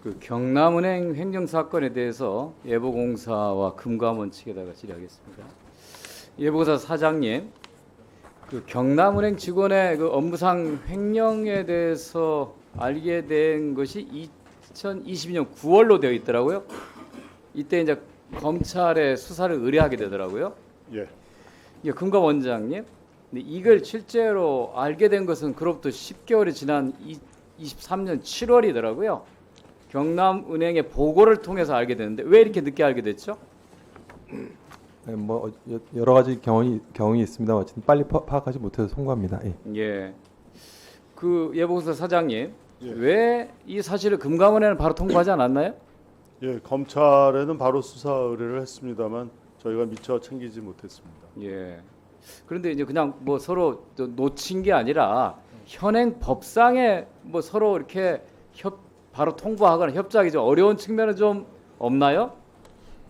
그 경남은행 횡령 사건에 대해서 예보공사와 금감원 측에다가 질의하겠습니다. 예보공사 사장님, 그 경남은행 직원의 그 업무상 횡령에 대해서 알게 된 것이 2022년 9월로 되어 있더라고요. 이때 이제 검찰에 수사를 의뢰하게 되더라고요. 예. 예, 금감원장님, 근데 이걸 실제로 알게 된 것은 그로부터 10개월이 지난 23년 7월이더라고요. 경남은행의 보고를 통해서 알게 됐는데 왜 이렇게 늦게 알게 됐죠? 네, 뭐 여러 가지 경위 있습니다만 어쨌든 빨리 파악하지 못해서 송구합니다. 예. 예. 그 예보공사 사장님, 예. 왜 이 사실을 금감원에는 바로 통보하지 않았나요? 예, 검찰에는 바로 수사 의뢰를 했습니다만 저희가 미처 챙기지 못했습니다. 예. 그런데 이제 그냥 뭐 서로 놓친 게 아니라 현행 법상에 뭐 서로 이렇게 바로 통보하거나 협조하기 좀 어려운 측면은 좀 없나요?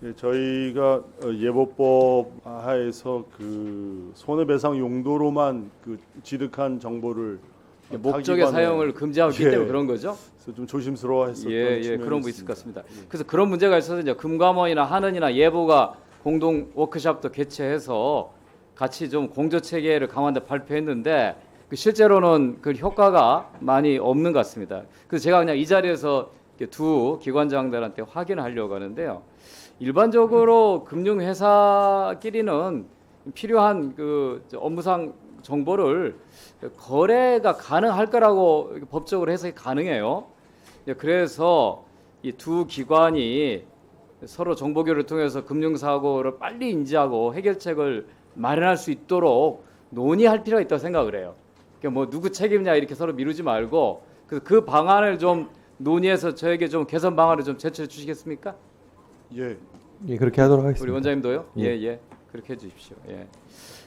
예, 저희가 예보법 하에서 그 손해배상 용도로만 그 취득한 정보를 목적의 타기관에- 사용을 금지하고 있기 예. 때문에 그런 거죠. 그래서 좀 조심스러워했었던 예, 측면이 그런 거 있을 것 있습니다. 같습니다. 그래서 그런 문제가 있어서 이제 금감원이나 한은이나 예보가 공동 워크숍도 개최해서 같이 좀 공조 체계를 강화한다 발표했는데 그 실제로는 그 효과가 많이 없는 것 같습니다. 그래서 제가 그냥 이 자리에서 두 기관장들한테 확인하려고 하는데요. 일반적으로 금융회사끼리는 필요한 그 업무상 정보를 거래가 가능할 거라고 법적으로 해석이 가능해요. 그래서 이 두 기관이 서로 정보 교류를 통해서 금융사고를 빨리 인지하고 해결책을 마련할 수 있도록 논의할 필요가 있다고 생각을 해요. 그러니까 뭐 누구 책임이냐 이렇게 서로 미루지 말고 그래서 그 방안을 좀 논의해서 저에게 좀 개선 방안을 좀 제출해 주시겠습니까? 예, 예, 그렇게 하도록 우리 하겠습니다. 원장님도요? 예. 예. 그렇게 해 주십시오. 예.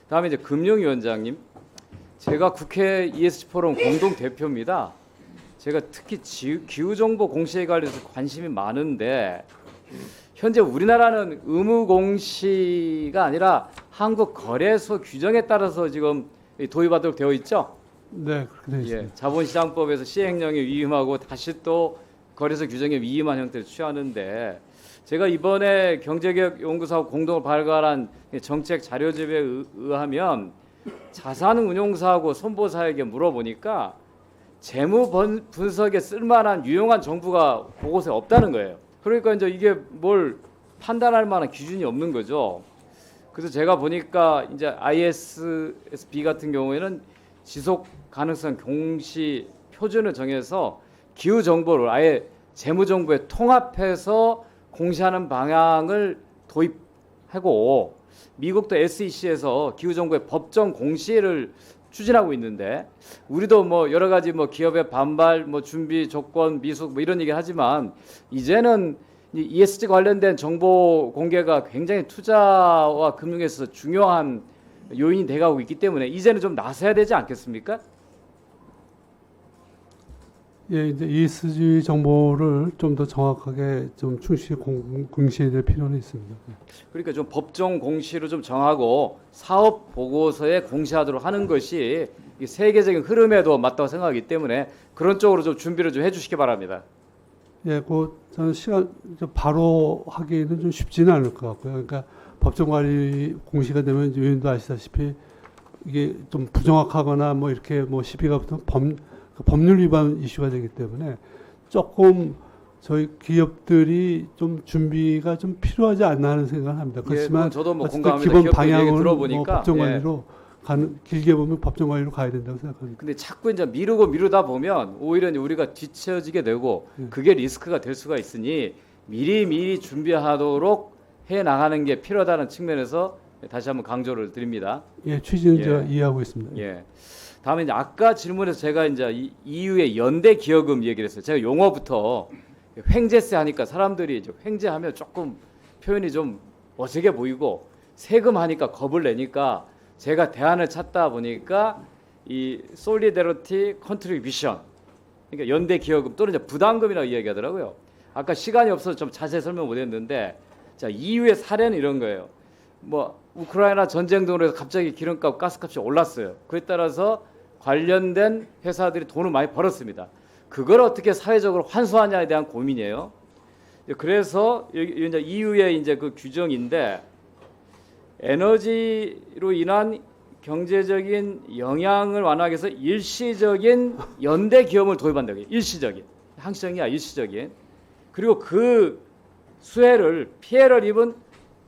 다음에 이제 금융위원장님, 제가 국회 ESG 포럼 공동 대표입니다. 제가 특히 기후 정보 공시에 관해서 관심이 많은데 현재 우리나라는 의무 공시가 아니라 한국 거래소 규정에 따라서 지금 도입하도록 되어 있죠. 네, 그렇게 되어 있습니다. 예, 자본시장법에서 시행령에 위임하고 다시 또 거래소 규정에 위임한 형태를 취하는데 제가 이번에 경제개혁연구소하고 공동으로 발간한 정책 자료집에 의하면 자산운용사하고 손보사에게 물어보니까 재무 분석에 쓸만한 유용한 정보가 그곳에 없다는 거예요. 그러니까 이제 이게 뭘 판단할 만한 기준이 없는 거죠. 그래서 제가 보니까 이제 ISSB 같은 경우에는 지속 가능성 공시 표준을 정해서 기후 정보를 아예 재무 정보에 통합해서 공시하는 방향을 도입하고 미국도 SEC에서 기후 정보의 법정 공시를 추진하고 있는데 우리도 뭐 여러 가지 뭐 기업의 반발, 뭐 준비 조건 미숙 뭐 이런 얘기 하지만 이제는 이 ESG 관련된 정보 공개가 굉장히 투자와 금융에 있어서 중요한 요인이 돼가고 있기 때문에 이제는 좀 나서야 되지 않겠습니까? 예, 이제 ESG 정보를 좀 더 정확하게 좀 충실히 공시해야 될 필요는 있습니다. 그러니까 좀 법정 공시로 좀 정하고 사업 보고서에 공시하도록 하는 것이 이 세계적인 흐름에도 맞다고 생각하기 때문에 그런 쪽으로 좀 준비를 좀 해주시기 바랍니다. 예, 그 저는 시간 바로 하기는 좀 쉽지는 않을 것 같고요. 그러니까 법정관리 공시가 되면 이제 의원도 아시다시피 이게 좀 부정확하거나 뭐 이렇게 뭐 시비가 붙으면 법률 위반 이슈가 되기 때문에 조금 저희 기업들이 좀 준비가 좀 필요하지 않나 하는 생각을 합니다. 그렇지만 저도 뭐 어쨌든 공감합니다. 기본 기업들 얘기 방향은 들어보니까, 뭐 법정관리로 길게 보면 법정관리로 가야 된다고 생각합니다. 근데 자꾸 이제 미루다 보면 오히려 이제 우리가 뒤처지게 되고 그게 리스크가 될 수가 있으니 미리 준비하도록 해 나가는 게 필요하다는 측면에서 다시 한번 강조를 드립니다. 예, 취지는 예. 제가 이해하고 있습니다. 예. 다음에 이제 아까 질문에서 제가 이제 이후에 연대 기여금 얘기를 했어요. 제가 용어부터 횡재세 하니까 사람들이 이제 횡재하면 조금 표현이 좀 어색해 보이고 세금 하니까 겁을 내니까 제가 대안을 찾다 보니까 이 솔리데리티 컨트리뷰션 그러니까 연대 기여금 또는 이제 부담금이라고 이야기하더라고요. 아까 시간이 없어서 좀 자세히 설명 못했는데 자 이후의 사례는 이런 거예요. 뭐 우크라이나 전쟁 등으로 해서 갑자기 기름값, 가스값이 올랐어요. 그에 따라서 관련된 회사들이 돈을 많이 벌었습니다. 그걸 어떻게 사회적으로 환수하냐에 대한 고민이에요. 그래서 이제 이후에 이제 그 규정인데 에너지로 인한 경제적인 영향을 완화하기 위해서 일시적인 연대 기업을 도입한다고 해요. 일시적인. 항시적이야 일시적인. 그리고 그 피해를 입은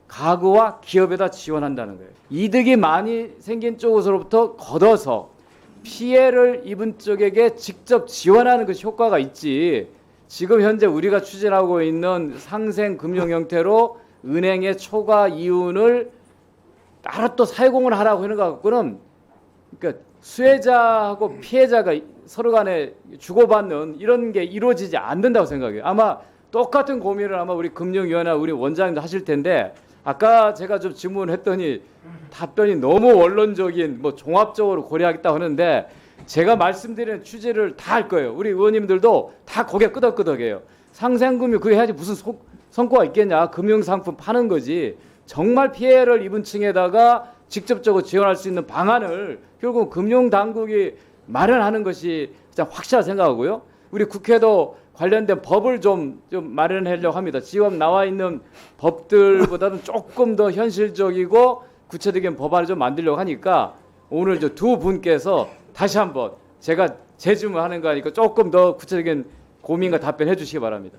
가구와 기업에다 지원한다는 거예요. 이득이 많이 생긴 쪽으로부터 걷어서 피해를 입은 쪽에게 직접 지원하는 것이 효과가 있지. 지금 현재 우리가 추진하고 있는 상생 금융 형태로 은행의 초과 이윤을 따로 또 사회공을 하라고 하는 것 갖고는 그러니까 수혜자하고 피해자가 서로 간에 주고받는 이런 게 이루어지지 않는다고 생각해요. 아마 똑같은 고민을 아마 우리 금융위원회 우리 원장님도 하실 텐데 아까 제가 좀 질문했더니 답변이 너무 원론적인 뭐 종합적으로 고려하겠다고 하는데 제가 말씀드리는 취지를 다 할 거예요. 우리 의원님들도 다 고개 끄덕끄덕해요. 상생금융 그게 해야지 무슨 성과가 있겠냐. 금융상품 파는 거지. 정말 피해를 입은 층에다가 직접적으로 지원할 수 있는 방안을 결국 금융당국이 마련하는 것이 진짜 확실하다고 생각하고요. 우리 국회도 관련된 법을 좀 마련하려고 합니다. 지금 나와 있는 법들보다는 조금 더 현실적이고 구체적인 법안을 좀 만들려고 하니까 오늘 저 두 분께서 다시 한번 제가 재질문하는 거 아니까 조금 더 구체적인 고민과 답변해 주시기 바랍니다.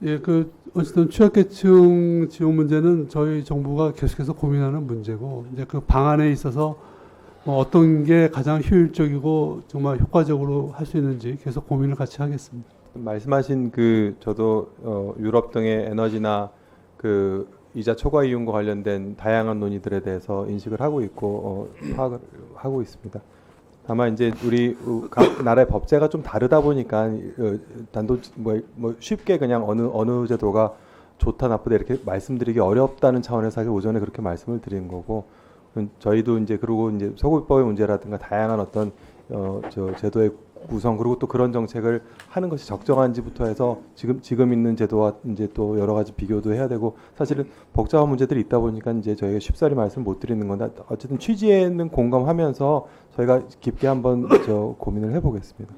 예, 그 어쨌든 취약계층 지원 문제는 저희 정부가 계속해서 고민하는 문제고 이제 그 방안에 있어서 뭐 어떤 게 가장 효율적이고 정말 효과적으로 할 수 있는지 계속 고민을 같이 하겠습니다. 말씀하신 그 저도 유럽 등의 에너지나 그 이자 초과 이윤과 관련된 다양한 논의들에 대해서 인식을 하고 있고 파악을 하고 있습니다. 다만 이제 우리 각 나라의 법제가 좀 다르다 보니까 단도 뭐 쉽게 그냥 어느 제도가 좋다 나쁘다 이렇게 말씀드리기 어렵다는 차원에서 사실 오전에 그렇게 말씀을 드린 거고 저희도 이제 그리고 이제 소급법의 문제라든가 다양한 어떤 저 제도의 구성 그리고 또 그런 정책을 하는 것이 적정한지부터 해서 지금 있는 제도와 이제 또 여러 가지 비교도 해야 되고 사실은 복잡한 문제들이 있다 보니까 이제 저희가 쉽사리 말씀 못 드리는 건데 어쨌든 취지에는 공감하면서 저희가 깊게 한번 고민을 해보겠습니다.